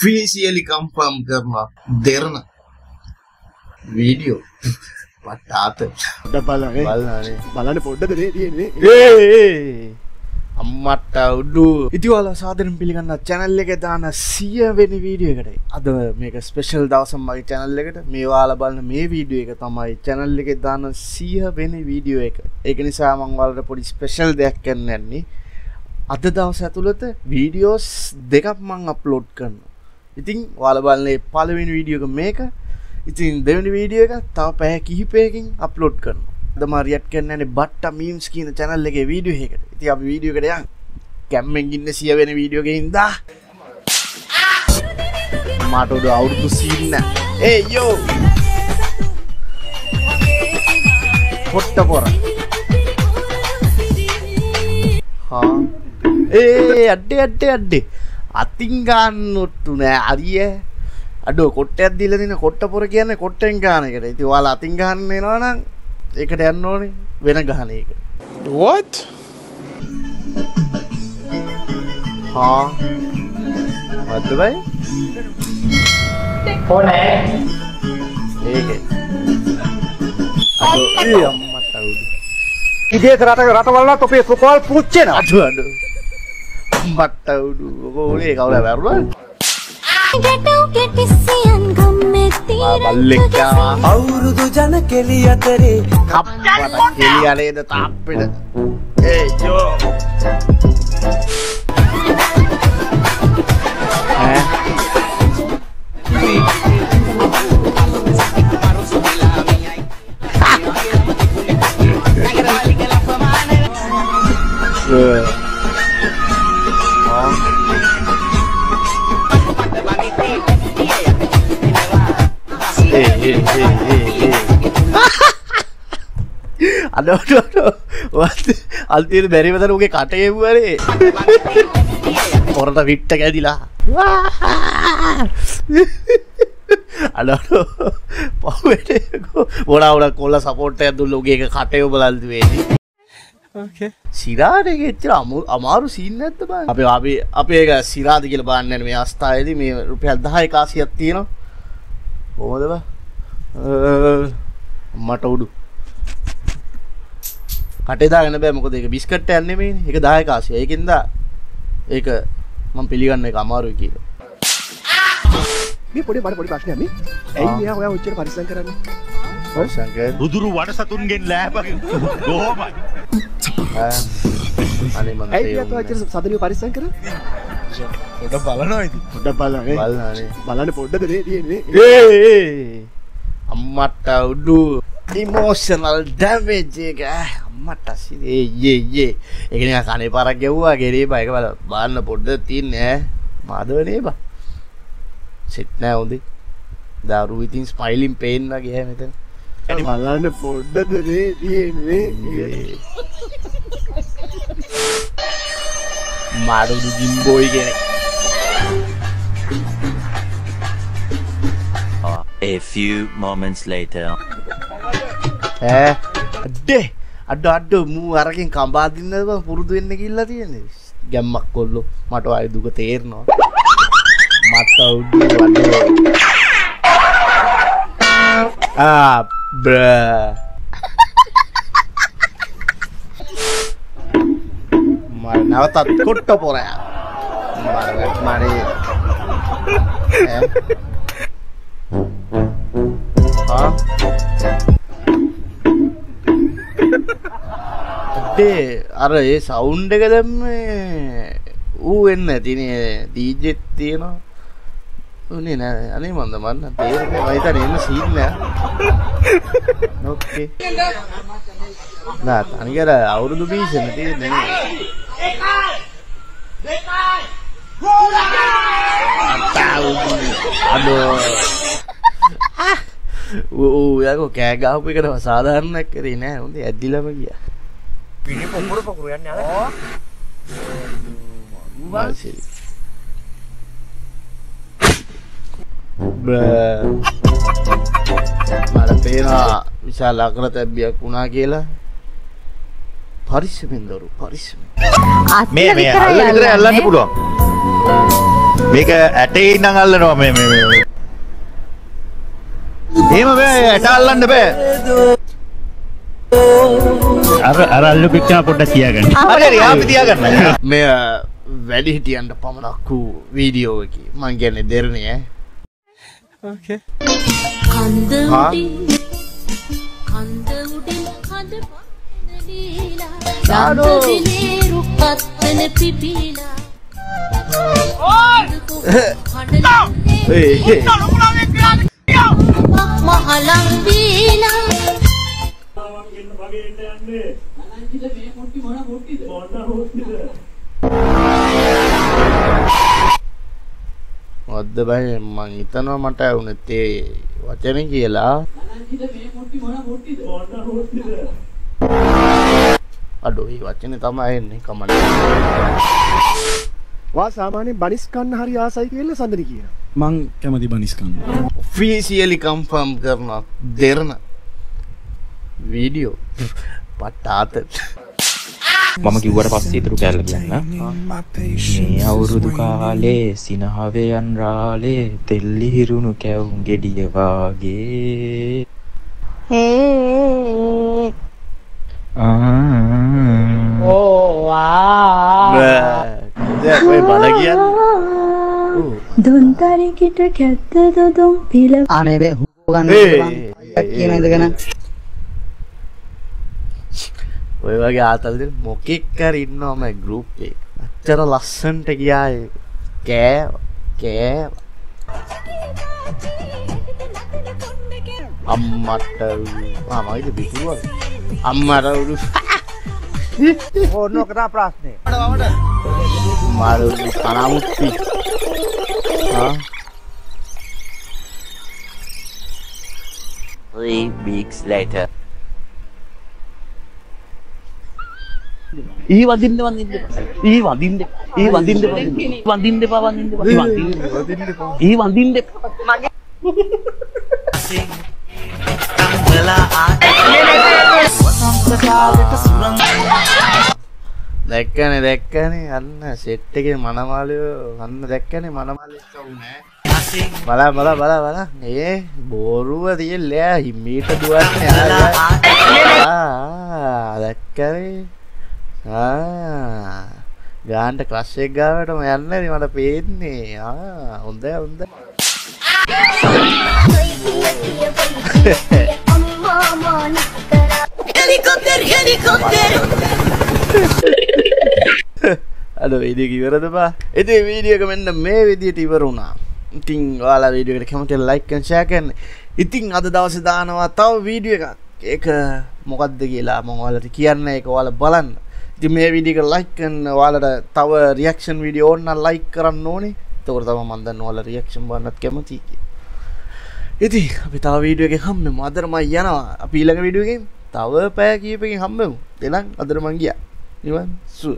officially confirm කරනවා දෙරණ video පටාත බලන්න පොඩ්ඩද තියෙන්නේ අම්මට උඩු ඉතින් ඔයාලා සාදරයෙන් පිළිගන්න channel එකේ දාන 100 වෙනි වීඩියෝ එකට. අද මේක ස්පෙෂල් දවසක් මගේ channel එකට. මේ ඔයාලා බලන මේ වීඩියෝ එක තමයි channel එකේ දාන 100 වෙනි වීඩියෝ එක. ඒක නිසා මම ඔයාලට පොඩි ස්පෙෂල් දෙයක් කරන්න යන්නේ. අද දවස් ඇතුළත වීඩියෝස් දෙකක් මම අප්ලෝඩ් කරනවා. ඉතින් ඔයාලා බලන මේ පළවෙනි වීඩියෝ එක මේක. ඉතින් දෙවෙනි වීඩියෝ එක තව පැය කිහිපයකින් අප්ලෝඩ් කරනවා. අද මම රියැක්ට් කරන්නේ බට්ටා මීම්ස් කියන channel එකේ වීඩියෝ එකකට. ඉතින් අපි වීඩියෝ එකට යන්. කැම්මෙන් ඉන්න 100 වෙනි වීඩියෝ එකේ ඉඳා. මට උඩ අවුරුදු සීන් නෑ. ඒ යෝ. පොට්ට පොර. හා. අඩේ. අතින් ගන්නොට්ටු නෑ අරිය. අඩෝ කොට්ටයක් දීලා දින කොට්ට පොර කියන්නේ කොට්ටෙන් ගන්න එකට. ඉතින් ඔයාලා අතින් ගන්න එනවා නම් ඒකට යන්න ඕනේ වෙන ගහන එක. What? हाँ मत भाई कौन है एक है अरे ये अम्मा ताऊड इधर रटा वाला तो पे सवाल पूछे ना अरे अम्मा ताऊड वो ये काउला बैठो बल्ले क्या අවුරුදු ජන කෙලිය අතරේ කප්පට කෙලියලේද තාප්පෙට ඒ ජෝ අඩෝ අල්තියට බැරිම තර උගේ කට එව්වනේ පොරට විට්ට කැදිලා අඩෝ පවුවට ගොඩාවුඩක් කොල්ල සපෝට් එකක් දුන්න උගේ එක කට එව බලල්දු වේදී ඕකේ සිරාට ඒක එච්චර අමාරු සීන් නැද්ද බං අපි ඒක සිරාද කියලා බලන්න යන මේ අවස්ථාවේදී මේ රුපියල් 10 100ක් තියෙනවා කොහොමද බං මට උඩු කටේ දාගෙන බෑ මොකද ඒක බිස්කට් එකක් නෙමෙයිනේ ඒක 10 කාසිය ඒකෙන්ද ඒක මම පිළිගන්න එක අමාරුයි කියලා මේ පොඩි ප්‍රශ්නයක් මේ ඇයි මෙයා ඔයා ඔච්චර පරිස්සම් කරන්නේ පරිස්සම් කරන්නේ බුදුරු වඩසතුන්ගෙන් ලෑබගෙන කොහොමයි අනේ මම ඇයි මෙයා ඔච්චර සදලිය පරිස්සම් කරන්නේ පොඩ බලනවා ඉතින් පොඩ්ඩක් බලන්න බලන්න පොඩ්ඩද තියෙන්නේ අම්මට උඩු emotional damage එක අම්මට සිරේ යේ ඒක නිකන් කනේ පාරක් ගැව්වා ගෙරේ බා ඒක බලන්න පොඩ්ඩක් තියන්නේ ඈ මාදවනේ බා සෙට් නෑ හොඳේ දාරු ඉතින් ස්මයිලින් පේන්න ගියා මෙතන බලන්න පොඩ්ඩද තියෙන්නේ මාරුදු ජිම්බෝයි කෙනෙක් A few moments later. අඩ මූ අරකින් කඹා දින්නද බං පුරුදු වෙන්න ගිහිල්ලා තියෙන්නේ ගැම්මක් කොල්ලෝ මට ආයේ දුක තේරෙනවා මට උඩු බ්‍රා මම නැවතත් කොට්ට පොරයා මරේ අර ඒ සවුන්ඩ් එක දැම්මේ ඌ වෙන්න ඇතිනේ ඩීජෙත් තියෙනවා උනේ නෑ අනේ මන්ද මන්න තේරෙන්නේ මම හිතන්නේ එන්න සීන් නෑ ඕකේ නෑ අනිකර අවුරුදු 20 නේ තියෙන්නේ නේ අඩෝ ඌ යකෝ කෑ ගහපු එකට සාධාරණයක් කරේ නෑ හොඳ ඇද්දිලම ගියා පිටි පොකුරු යන්නේ අර මාසෙ බ්‍රා මට පේනවා විශාල අකරතැබ්බියක් වුණා කියලා පරිස්සමෙන් දරු පරිස්සමෙන් මේ අල්ල විතර අල්ලන්න පුළුවන් මේක ඇටේ ඉඳන් අල්ලනවා මේ එහෙම බෑ ඇට අල්ලන්න බෑ අර අල්ලු පිටා පොඩ්ඩක් තියාගන්න හරි අපි තියාගන්න මේ වැඩි හිටියන්ට පමණක් වූ වීඩියෝ එක මං කියන්නේ දෙරණේ ඕකේ කන්ද උඩින් කඳ පඳලීලා රන්දවිලේ රුපත්තන පිපිලා මහලං දීලා මොකද්ද බයි මං හිතනවා මට වුණත් ඒ වචනේ කියලා අඩෝ මේ වචනේ තමයි එන්නේ කමන්න වා සාමාන්‍යයෙන් බනිස් කන්න හරි ආසයි කියලා සඳරි කියනවා. මං කැමති බනිස් කන්න. ඔෆිෂියලි කන්ෆර්ම් කරනවා දෙරණ වීඩියෝ පටාත මම කිව්වට පස්සේ ඉතුරු කැල්ල කියන්න. මේ අවුරුදු කාලේ සිනහවයන් රාලේ තෙල්ලි හිරුණු කැවුම් ගෙඩිය වාගේ. ඔය බල කියන්නේ දොන්තරි කිට කැත්ත දොදොම් පිල අනේ බේ හුගන්න කියන ඉඳගෙන ඔය වගේ ආතල් දෙන මොකෙක් කර ඉන්නවා මම ගෲප් එකේ. අච්චර ලස්සන්ට ගියා කෑ අම්මට මයිද බිතුවා අම්මට උඩු ඕන කරා ප්‍රශ්නේ. මාරු කනමුත්ති 3 weeks later. ඊ වදින්න දැක්කනේ අන්න සෙට් එකේ මනමාලියෝ අන්න දැක්කනේ මනමාලියෝ වුණේ බල ඒ බෝරුව තියලා හිමීට දුවන්නේ දැක්කනේ ගාන්ට ක්‍රෂ් එක ගාවටම යන්නනේ මට පේන්නේ හොඳයි අඩෝ වීඩියෝ ඉවරද බා ඉතින් වීඩියෝ එක මෙන්න මේ විදියට ඉවර වුණා ඉතින් ඔයාලා වීඩියෝ එකට කැමති ලයික් and share කරන්න ඉතින් අද දවසේ දානවා තව වීඩියෝ එකක් ඒක මොකද්ද කියලා මම ඔයාලට කියන්න ඒක ඔයාලා බලන්න ඉතින් මේ වීඩියෝ එක ලයික් කරන්න ඔයාලට තව රියැක්ෂන් වීඩියෝ ඕන නම් ලයික් කරන්න ඕනේ එතකොට තමයි මම දන්න ඔයාලා රියැක්ෂන් බලන්නත් කැමතියි කියලා ඉතින් අපි තව වීඩියෝ එකකින් හම්බෙමු අදට මම යනවා අපි ඊළඟ වීඩියෝ එකකින් තව පැය කීපකින් හම්බෙමු එහෙනම් අදට මම ගියා නිවන් සුව